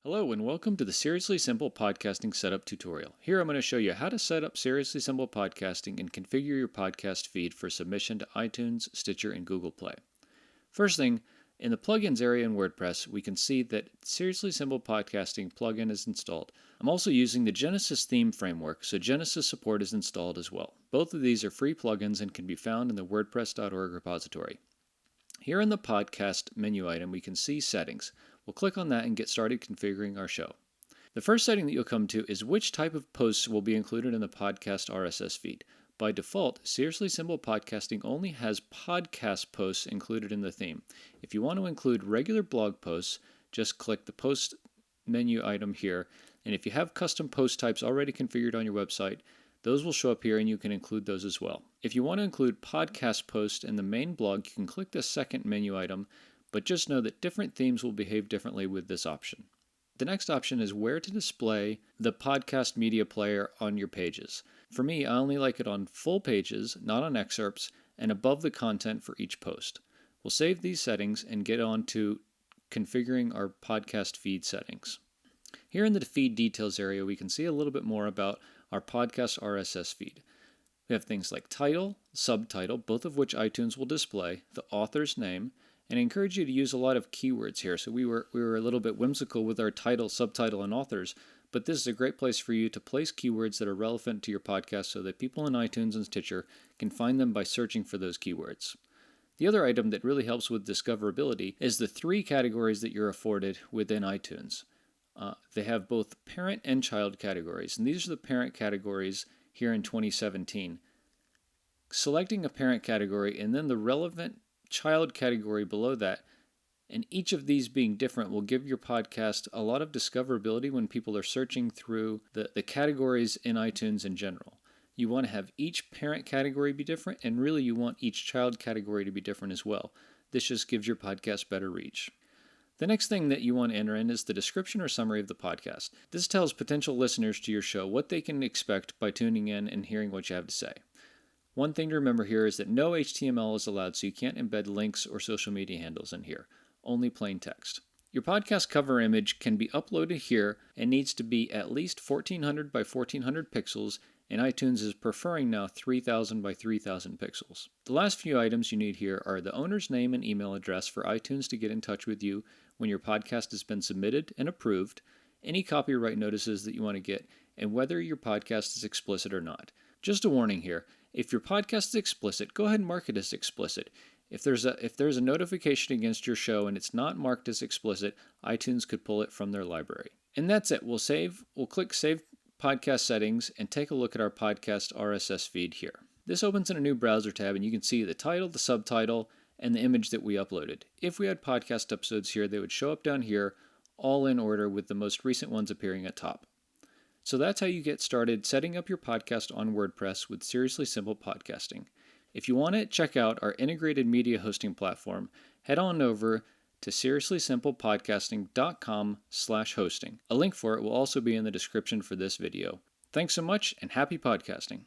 Hello and welcome to the Seriously Simple Podcasting Setup tutorial. Here I'm going to show you how to set up Seriously Simple Podcasting and configure your podcast feed for submission to iTunes, Stitcher, and Google Play. First thing, in the plugins area in WordPress, we can see that Seriously Simple Podcasting plugin is installed. I'm also using the Genesis theme framework, so Genesis support is installed as well. Both of these are free plugins and can be found in the WordPress.org repository. Here in the podcast menu item, we can see settings. We'll click on that and get started configuring our show. The first setting that you'll come to is which type of posts will be included in the podcast RSS feed. By default, Seriously Simple Podcasting only has podcast posts included in the theme. If you want to include regular blog posts, just click the post menu item here, and if you have custom post types already configured on your website, those will show up here and you can include those as well. If you want to include podcast posts in the main blog, you can click the second menu item, but just know that different themes will behave differently with this option. The next option is where to display the podcast media player on your pages. For me, I only like it on full pages, not on excerpts, and above the content for each post. We'll save these settings and get on to configuring our podcast feed settings. Here in the feed details area, we can see a little bit more about our podcast RSS feed. We have things like title, subtitle, both of which iTunes will display, the author's name, and I encourage you to use a lot of keywords here. So we were a little bit whimsical with our title, subtitle, and authors, but this is a great place for you to place keywords that are relevant to your podcast so that people in iTunes and Stitcher can find them by searching for those keywords. The other item that really helps with discoverability is the 3 categories that you're afforded within iTunes. They have both parent and child categories, and these are the parent categories here in 2017. Selecting a parent category and then the relevant child category below that, and each of these being different will give your podcast a lot of discoverability when people are searching through the categories in iTunes in general. You want to have each parent category be different, and really you want each child category to be different as well. This just gives your podcast better reach. The next thing that you want to enter in is the description or summary of the podcast. This tells potential listeners to your show what they can expect by tuning in and hearing what you have to say. One thing to remember here is that no HTML is allowed, so you can't embed links or social media handles in here, only plain text. Your podcast cover image can be uploaded here and needs to be at least 1400 by 1400 pixels, and iTunes is preferring now 3000 by 3000 pixels. The last few items you need here are the owner's name and email address for iTunes to get in touch with you when your podcast has been submitted and approved, any copyright notices that you want to get, and whether your podcast is explicit or not. Just a warning here, if your podcast is explicit, go ahead and mark it as explicit. If there's a notification against your show and it's not marked as explicit, iTunes could pull it from their library. And that's it. We'll click Save Podcast Settings and take a look at our podcast RSS feed here. This opens in a new browser tab and you can see the title, the subtitle, and the image that we uploaded. If we had podcast episodes here, they would show up down here, all in order with the most recent ones appearing at top. So that's how you get started setting up your podcast on WordPress with Seriously Simple Podcasting. If you want to check out our integrated media hosting platform, head on over to seriouslysimplepodcasting.com/hosting. A link for it will also be in the description for this video. Thanks so much and happy podcasting.